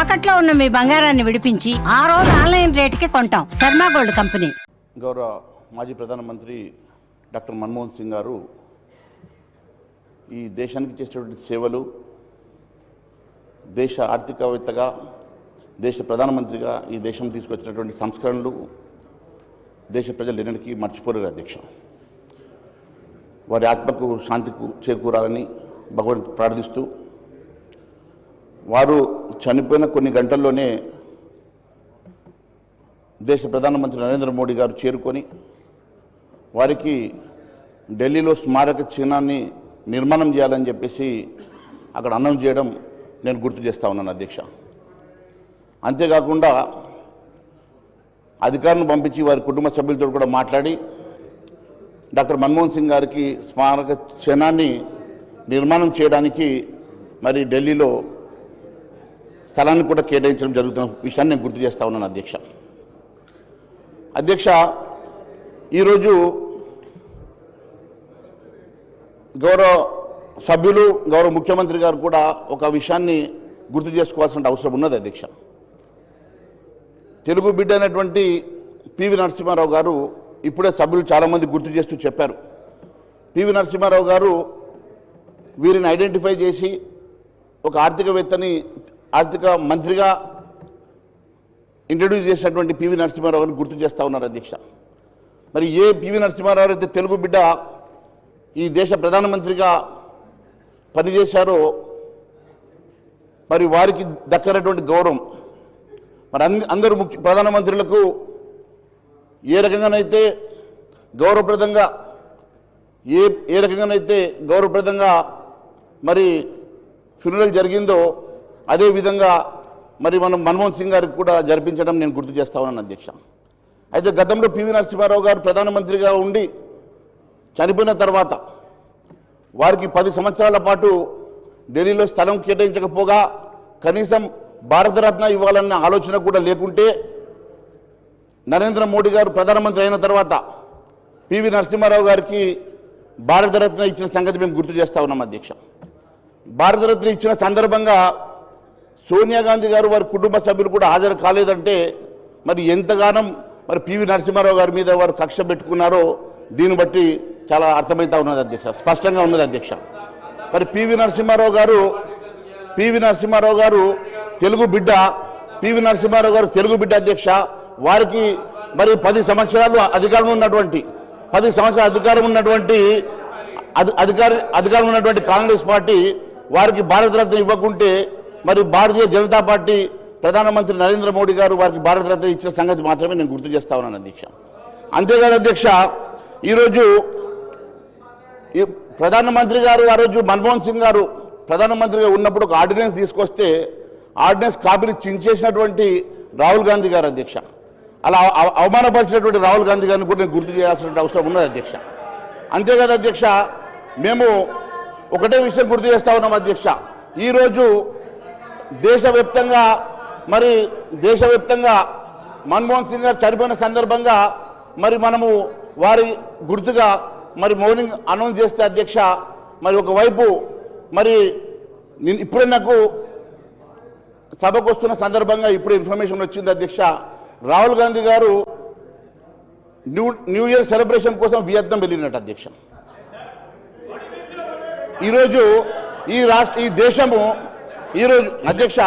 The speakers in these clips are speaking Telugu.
తాకట్లో ఉన్న మీ బంగారాన్ని విడిపించి ఆ రోజు ఆన్లైన్ రేటుకి కొంటాం. Sharma gold company. గౌరవ మాజీ ప్రధానమంత్రి డాక్టర్ మన్మోహన్ సింగ్ గారు ఈ దేశానికి చేసేటువంటి సేవలు, దేశ ఆర్థికవేత్తగా, దేశ ప్రధానమంత్రిగా ఈ దేశం తీసుకొచ్చినటువంటి సంస్కరణలు దేశ ప్రజలు ఎన్నటికీ మర్చిపోలేరు అధ్యక్ష. వారి ఆత్మకు శాంతికు చేకూరాలని భగవంతుని ప్రార్థిస్తూ, వారు చనిపోయిన కొన్ని గంటల్లోనే దేశ ప్రధానమంత్రి నరేంద్ర మోడీ గారు చేరుకొని వారికి ఢిల్లీలో స్మారక చిహ్నాన్ని నిర్మాణం చేయాలని చెప్పేసి అక్కడ అనౌన్స్ చేయడం నేను గుర్తు చేస్తా ఉన్నాను అధ్యక్ష. అంతేకాకుండా అధికారులను పంపించి వారి కుటుంబ సభ్యులతో కూడా మాట్లాడి డాక్టర్ మన్మోహన్ సింగ్ గారికి స్మారక చిహ్నాన్ని నిర్మాణం చేయడానికి మరి ఢిల్లీలో స్థలాన్ని కూడా కేటాయించడం జరుగుతున్న విషయాన్ని నేను గుర్తు చేస్తా ఉన్నాను అధ్యక్ష. అధ్యక్ష, ఈరోజు గౌరవ సభ్యులు, గౌరవ ముఖ్యమంత్రి గారు కూడా ఒక విషయాన్ని గుర్తు చేసుకోవాల్సిన అవసరం ఉన్నది అధ్యక్ష. తెలుగు బిడ్డ అయినటువంటి పివి నరసింహారావు గారు ఇప్పుడే సభ్యులు చాలామంది గుర్తు చేస్తూ చెప్పారు. పివి నరసింహారావు గారు వీరిని ఐడెంటిఫై చేసి ఒక ఆర్థికవేత్తని ఆర్థిక మంత్రిగా ఇంట్రడ్యూస్ చేసినటువంటి పివి నరసింహారావు గారిని గుర్తు చేస్తూ ఉన్నారు అధ్యక్ష. మరి ఏ పివి నరసింహారావు అయితే తెలుగు బిడ్డ ఈ దేశ ప్రధానమంత్రిగా పనిచేశారో మరి వారికి దక్కనటువంటి గౌరవం మరి అందరూ ప్రధానమంత్రులకు ఏ రకంగానైతే గౌరవప్రదంగా ఏ రకంగానైతే గౌరవప్రదంగా మరి ఫ్యూనరల్ జరిగిందో అదేవిధంగా మరి మనం మన్మోహన్ సింగ్ గారికి కూడా జరిపించడం నేను గుర్తు చేస్తా ఉన్నాను అధ్యక్ష. అయితే గతంలో పివి నరసింహారావు గారు ప్రధానమంత్రిగా ఉండి చనిపోయిన తర్వాత వారికి 10 సంవత్సరాల పాటు ఢిల్లీలో స్థలం కేటాయించకపోగా కనీసం భారతరత్న ఇవ్వాలన్న ఆలోచన కూడా లేకుంటే నరేంద్ర మోడీ గారు ప్రధానమంత్రి అయిన తర్వాత పివి నరసింహారావు గారికి భారతరత్న ఇచ్చిన సంగతి మేము గుర్తు చేస్తా ఉన్నాం అధ్యక్ష. భారతరత్న ఇచ్చిన సందర్భంగా సోనియా గాంధీ గారు వారి కుటుంబ సభ్యులు కూడా హాజరు కాలేదంటే మరి ఎంతగానో మరి పివి నరసింహారావు గారి మీద వారు కక్ష పెట్టుకున్నారో దీన్ని బట్టి చాలా అర్థమవుతా ఉన్నది అధ్యక్ష, స్పష్టంగా ఉన్నది అధ్యక్ష. మరి పివి నరసింహారావు గారు తెలుగు బిడ్డ, పివి నరసింహారావు గారు తెలుగు బిడ్డ అధ్యక్ష. వారికి మరి 10 సంవత్సరాలు అధికారం ఉన్నటువంటి అధికారం ఉన్నటువంటి కాంగ్రెస్ పార్టీ వారికి భారతరత్న ఇవ్వకుంటే మరి భారతీయ జనతా పార్టీ ప్రధానమంత్రి నరేంద్ర మోడీ గారు వారికి భారతరత్న ఇచ్చిన సంగతి మాత్రమే నేను గుర్తు చేస్తా ఉన్నాను అధ్యక్ష. అంతేకాదు అధ్యక్ష, ఈరోజు ప్రధానమంత్రి గారు ఆ రోజు మన్మోహన్ సింగ్ గారు ప్రధానమంత్రిగా ఉన్నప్పుడు ఒక ఆర్డినెన్స్ తీసుకొస్తే ఆర్డినెన్స్ కాపీని చించేసినటువంటి రాహుల్ గాంధీ గారు అధ్యక్ష. అలా అవమానపరిచినటువంటి రాహుల్ గాంధీ గారిని కూడా నేను గుర్తు చేయాల్సిన అవసరం ఉన్నది అధ్యక్ష. అంతేకాదు అధ్యక్ష, మేము ఒకటే విషయం గుర్తు చేస్తా ఉన్నాం అధ్యక్ష. ఈరోజు దేశవ్యాప్తంగా మన్మోహన్ సింగ్ గారు చనిపోయిన సందర్భంగా మరి మనము వారి గుర్తుగా మరి మౌనింగ్ అనౌన్స్ చేస్తే అధ్యక్ష, మరి ఒకవైపు మరి ఇప్పుడే నాకు సభకు వస్తున్న సందర్భంగా ఇప్పుడు ఇన్ఫర్మేషన్ వచ్చింది అధ్యక్ష, రాహుల్ గాంధీ గారు న్యూ ఇయర్ సెలబ్రేషన్ కోసం వియత్నాం వెళ్ళినట్టు అధ్యక్ష. ఈరోజు ఈ దేశము ఈరోజు అధ్యక్ష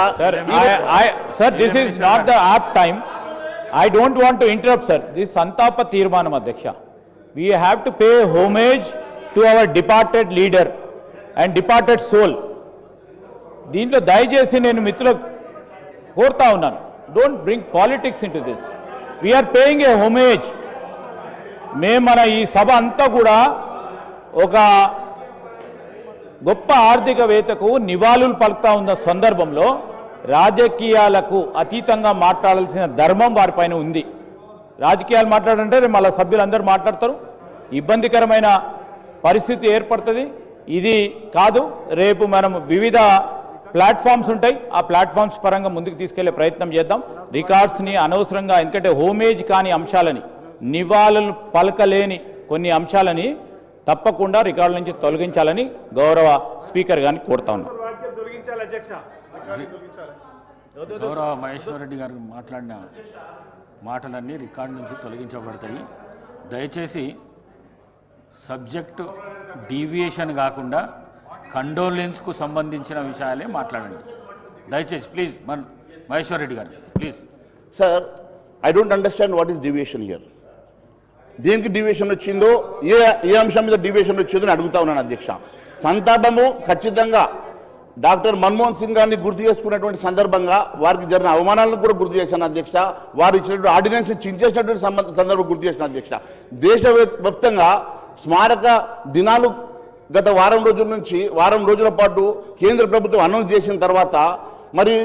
sir this is not the app time. I don't want to interrupt, sir. This Santapa Tirmanam Adhyaksha. We have to pay homage to our departed leader and departed soul. దీంట్లో దయచేసి నేను మిత్రులకు కోరుతా ఉన్నాను, don't bring politics into this. We are paying a homage. మన ఈ సభ అంతా కూడా ఒక గొప్ప ఆర్థికవేత్తకు నివాళులు పలుకుతా ఉన్న సందర్భంలో రాజకీయాలకు అతీతంగా మాట్లాడాల్సిన ధర్మం వారిపైన ఉంది. రాజకీయాలు మాట్లాడంటే మళ్ళీ సభ్యులందరూ మాట్లాడతారు, ఇబ్బందికరమైన పరిస్థితి ఏర్పడుతుంది. ఇది కాదు, రేపు మనం వివిధ ప్లాట్ఫామ్స్ ఉంటాయి, ఆ ప్లాట్ఫామ్స్ పరంగా ముందుకు తీసుకెళ్లే ప్రయత్నం చేద్దాం. రికార్డ్స్ని అనవసరంగా, ఎందుకంటే హోమేజ్ కాని అంశాలని, నివాళులు పలకలేని కొన్ని అంశాలని తప్పకుండా రికార్డుల నుంచి తొలగించాలని గౌరవ స్పీకర్ గారిని కోరుతా ఉన్నాం. గౌరవ మహేశ్వర్ రెడ్డి గారు మాట్లాడిన మాటలన్నీ రికార్డు నుంచి తొలగించబడతాయి. దయచేసి సబ్జెక్టు డీవియేషన్ కాకుండా కండోలెన్స్కు సంబంధించిన విషయాలే మాట్లాడండి దయచేసి. ప్లీజ్ మహేశ్వర్ రెడ్డి గారు please. Sir, I don't understand what is deviation here. దేనికి డివియేషన్ వచ్చిందో, ఏ అంశం మీద డివియేషన్ వచ్చిందో అని అడుగుతా ఉన్నాను అధ్యక్ష. సంతాపము ఖచ్చితంగా డాక్టర్ మన్మోహన్ సింగ్ గారిని గుర్తు చేసుకున్నటువంటి సందర్భంగా వారికి జరిగిన అవమానాలను కూడా గుర్తు చేశాను అధ్యక్ష. వారు ఇచ్చినటువంటి ఆర్డినెన్స్ చించేసినటువంటి సందర్భం గుర్తు చేసిన అధ్యక్ష. దేశవ్యాప్తంగా స్మారక దినాలు గత వారం రోజుల పాటు కేంద్ర ప్రభుత్వం అనౌన్స్ చేసిన తర్వాత మరి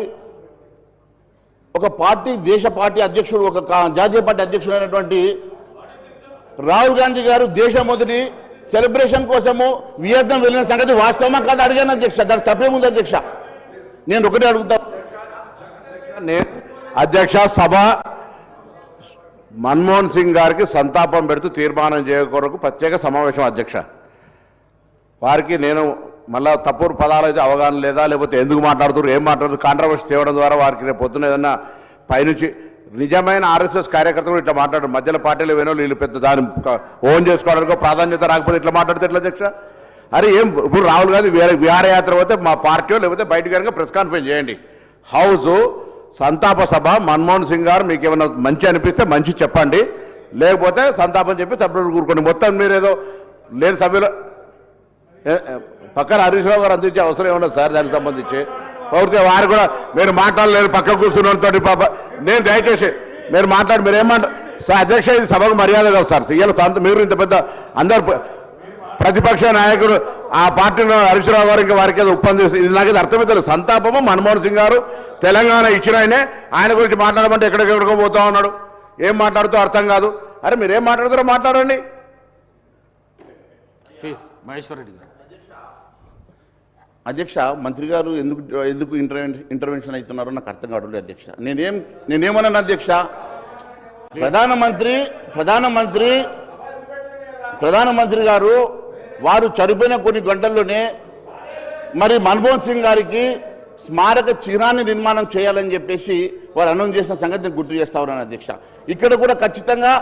ఒక పార్టీ, దేశ పార్టీ అధ్యక్షుడు, ఒక జాతీయ పార్టీ అధ్యక్షుడు అయినటువంటి రాహుల్ గాంధీ గారు దేశం మొదటి సెలబ్రేషన్ కోసము వియత్నాం వెళ్ళిన సంగతి వాస్తవమా కాదు అడిగాను అధ్యక్ష. దానికి తప్పేముంది అధ్యక్ష? నేను ఒకటే అడుగుతా అధ్యక్ష, సభ మన్మోహన్ సింగ్ గారికి సంతాపం పెడుతూ తీర్మానం చేయ కొరకు ప్రత్యేక సమావేశం అధ్యక్ష. వారికి నేను మళ్ళా తప్పుడు పదాలు అయితే అవగాహన లేదా, లేకపోతే ఎందుకు మాట్లాడుతున్నారు, ఏం మాట్లాడుతున్నారు, కాంట్రవర్సీ తేవడం ద్వారా వారికి రేపు పొద్దున ఏదన్నా పైనుంచి నిజమైన ఆర్ఎస్ఎస్ కార్యకర్తలు ఇట్లా మాట్లాడారు. మధ్యలో పార్టీలు వేనో వీళ్ళు పెద్ద దాన్ని ఓన్ చేసుకోవడానికి ప్రాధాన్యత రాకపోతే ఇట్లా మాట్లాడితే ఎట్లా అధ్యక్ష? అరే ఏం ఇప్పుడు రాహుల్ గాంధీ విహారయాత్ర పోతే మా పార్టీ లేకపోతే బయటకు కనుక ప్రెస్ కాన్ఫరెన్స్ చేయండి. హౌస్ సంతాప సభ మన్మోహన్ సింగ్ గారు మీకు ఏమైనా మంచి అనిపిస్తే మంచి చెప్పండి, లేకపోతే సంతాపం చెప్పి సభ్యులు కూరుకోండి. మొత్తం మీరు ఏదో లేని సభ్యులు పక్కన హరీష్ రావు గారు అందించే అవసరం ఏమన్నా సార్ దానికి సంబంధించి పూర్తిగా వారు కూడా మీరు మాట్లాడలేరు పక్క కూర్చున్నతో పాప. నేను దయచేసి మీరు మాట్లాడి మీరు ఏమంటారు సార్? అధ్యక్ష, ఇది సభకు మర్యాద కదా సార్. ఇలా మీరు ఇంత పెద్ద అందరు ప్రతిపక్ష నాయకుడు ఆ పార్టీలో హరీష్ రావు గారు ఇంకా వారికి ఏదో ఒప్పందిస్తుంది. ఇది నాకు అర్థమవుతుంది. సంతాపము మన్మోహన్ సింగ్ గారు తెలంగాణ ఇచ్చిన ఆయన గురించి మాట్లాడమంటే ఎక్కడికెక్కడికో పోతా ఉన్నాడు. ఏం మాట్లాడుతూ అర్థం కాదు. అరే మీరు ఏం మాట్లాడుతారో మాట్లాడండి ప్లీజ్. మహేశ్వర్ రెడ్డి గారు. అధ్యక్ష, మంత్రి గారు ఎందుకు ఇంటర్వెన్షన్ అవుతున్నారో నాకు అర్థం కావట్లేదు అధ్యక్ష. నేనేమన్నాను అధ్యక్ష? ప్రధానమంత్రి గారు వారు చనిపోయిన కొన్ని గంటల్లోనే మరి మన్మోహన్ సింగ్ గారికి స్మారక చిహ్నాన్ని నిర్మాణం చేయాలని చెప్పేసి వారు అనౌన్స్ చేసిన సంగతిని గుర్తు చేస్తా ఉన్నాను అధ్యక్ష. ఇక్కడ కూడా ఖచ్చితంగా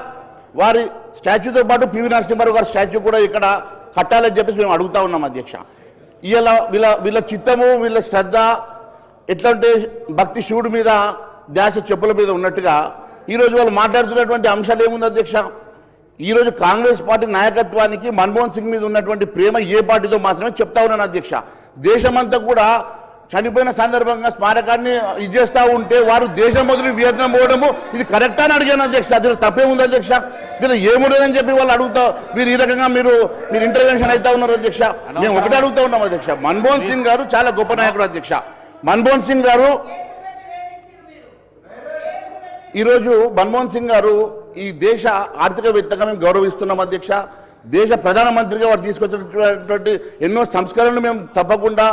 వారి స్టాచ్యూతో పాటు పివి నరసింహారావు గారి స్టాచ్యూ కూడా ఇక్కడ కట్టాలని చెప్పేసి మేము అడుగుతా ఉన్నాం అధ్యక్ష. ఇలా వీళ్ళ చిత్తము, వీళ్ళ శ్రద్ధ ఎట్లంటే భక్తి శివుడి మీద ధ్యాస చెప్పుల మీద ఉన్నట్టుగా ఈరోజు వాళ్ళు మాట్లాడుతున్నటువంటి అంశాలు ఏముంది అధ్యక్ష? ఈరోజు కాంగ్రెస్ పార్టీ నాయకత్వానికి మన్మోహన్ సింగ్ మీద ఉన్నటువంటి ప్రేమ ఏ పార్టీతో మాత్రమే చెప్తా ఉన్నాను అధ్యక్ష. దేశమంతా కూడా చనిపోయిన సందర్భంగా స్మారకాన్ని ఇచ్చేస్తూ ఉంటే వారు దేశం మొదలు వియత్నాం పోవడము ఇది కరెక్టా అని అడిగాను అధ్యక్ష. దీనికి తప్పేముంది అధ్యక్ష? దీనికి ఏముండదని చెప్పి వాళ్ళు అడుగుతా మీరు ఈ రకంగా మీరు ఇంటర్వెన్షన్ అవుతా ఉన్నారు అధ్యక్ష. మేము ఒకటే అడుగుతా ఉన్నాం అధ్యక్ష. మన్మోహన్ సింగ్ గారు చాలా గొప్ప నాయకుడు అధ్యక్ష. మన్మోహన్ సింగ్ గారు ఈరోజు ఈ దేశ ఆర్థికవేత్తగా మేము గౌరవిస్తున్నాం అధ్యక్ష. దేశ ప్రధానమంత్రిగా వారు తీసుకొచ్చినటువంటి ఎన్నో సంస్కరణలు మేము తప్పకుండా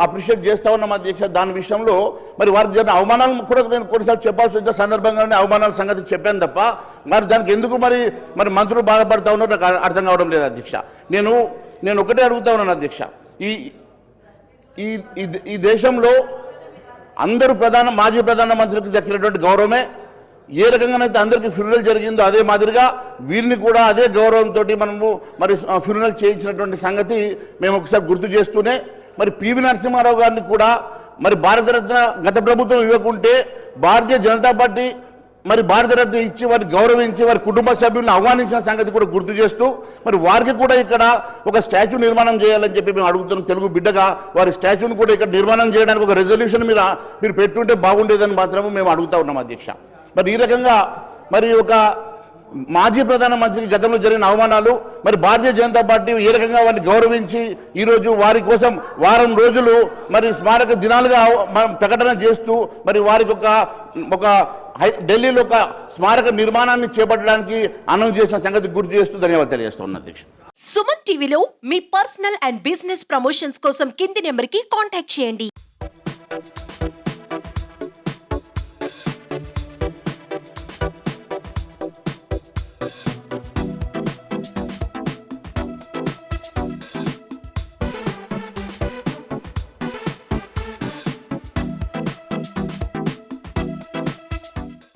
అప్రిషియేట్ చేస్తూ ఉన్నాం అధ్యక్ష. దాని విషయంలో మరి వారికి జరిగిన అవమానాలను కూడా నేను కొన్నిసార్లు చెప్పాల్సి వచ్చిన సందర్భంగానే అవమానాల సంగతి చెప్పాను తప్ప మరి దానికి ఎందుకు మరి మంత్రులు బాధపడతా ఉన్నారో నాకు అర్థం కావడం లేదు అధ్యక్ష. నేను ఒకటే అడుగుతా ఉన్నాను అధ్యక్ష. ఈ దేశంలో అందరూ మాజీ ప్రధానమంత్రికి దక్కినటువంటి గౌరవమే ఏ రకంగానైతే అందరికీ ఫ్యూనరల్ జరిగిందో అదే మాదిరిగా వీరిని కూడా అదే గౌరవంతో మనము మరి ఫ్యూనరల్ చేయించినటువంటి సంగతి మేము ఒకసారి గుర్తు చేస్తూనే మరి పివి నరసింహారావు గారిని కూడా మరి భారతరత్న గత ప్రభుత్వం ఇవ్వకుంటే భారతీయ జనతా పార్టీ మరి భారతరత్న ఇచ్చి వారిని గౌరవించి వారి కుటుంబ సభ్యులను ఆహ్వానించిన సంగతి కూడా గుర్తు చేస్తూ మరి వారికి కూడా ఇక్కడ ఒక స్టాచ్యూ నిర్మాణం చేయాలని చెప్పి మేము అడుగుతున్నాం. తెలుగు బిడ్డగా వారి స్టాచ్యూని కూడా ఇక్కడ నిర్మాణం చేయడానికి ఒక రెజల్యూషన్ మీరు పెట్టుంటే బాగుండేదని మాత్రమే మేము అడుగుతా ఉన్నాం అధ్యక్ష. మరి ఈ రకంగా మరి ఒక మాజీ ప్రధానమంత్రికి గతంలో జరిగిన అవమానాలు మరి భారతీయ జనతా పార్టీ ఏ రకంగా వారిని గౌరవించి ఈరోజు వారి కోసం వారం రోజులు మరి స్మారక దినాలుగా ప్రకటన చేస్తూ మరి వారికి ఒక ఢిల్లీలో ఒక స్మారక నిర్మాణాన్ని చేపట్టడానికి అనౌన్స్ చేసిన సంగతి గుర్తు చేస్తూ ధన్యవాదాలు తెలియజేస్తున్నాను అధ్యక్ష. సుమన్ టీవీలో మీ పర్సనల్ అండ్ బిజినెస్ ప్రమోషన్స్ కోసం కింది నెంబర్కి కాంటాక్ట్ చేయండి.